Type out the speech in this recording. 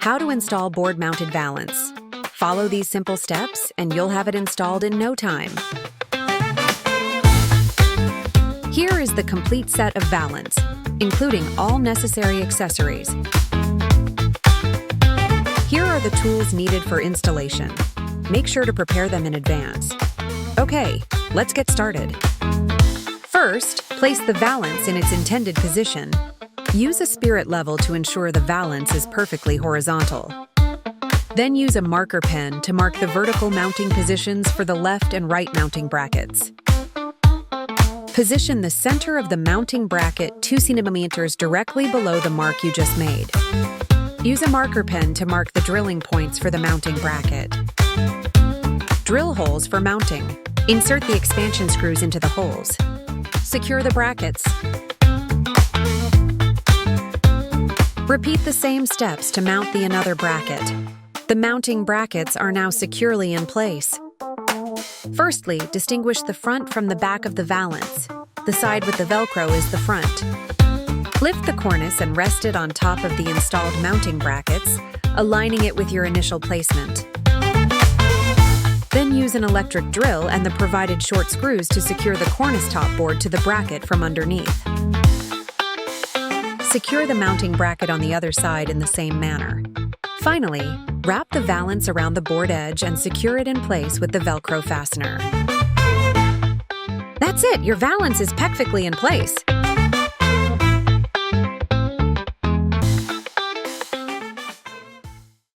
How to install board-mounted Valance. Follow these simple steps and you'll have it installed in no time. Here is the complete set of Valance, including all necessary accessories. Here are the tools needed for installation. Make sure to prepare them in advance. Okay, let's get started. First, place the Valance in its intended position. Use a spirit level to ensure the Valance is perfectly horizontal. Then use a marker pen to mark the vertical mounting positions for the left and right mounting brackets. Position the center of the mounting bracket 2 centimeters directly below the mark you just made. Use a marker pen to mark the drilling points for the mounting bracket. Drill holes for mounting. Insert the expansion screws into the holes. Secure the brackets. Repeat the same steps to mount the another bracket. The mounting brackets are now securely in place. Firstly, distinguish the front from the back of the Valance. The side with the Velcro is the front. Lift the cornice and rest it on top of the installed mounting brackets, aligning it with your initial placement. Then use an electric drill and the provided short screws to secure the cornice top board to the bracket from underneath. Secure the mounting bracket on the other side in the same manner. Finally, wrap the Valance around the board edge and secure it in place with the Velcro fastener. That's it! Your Valance is perfectly in place.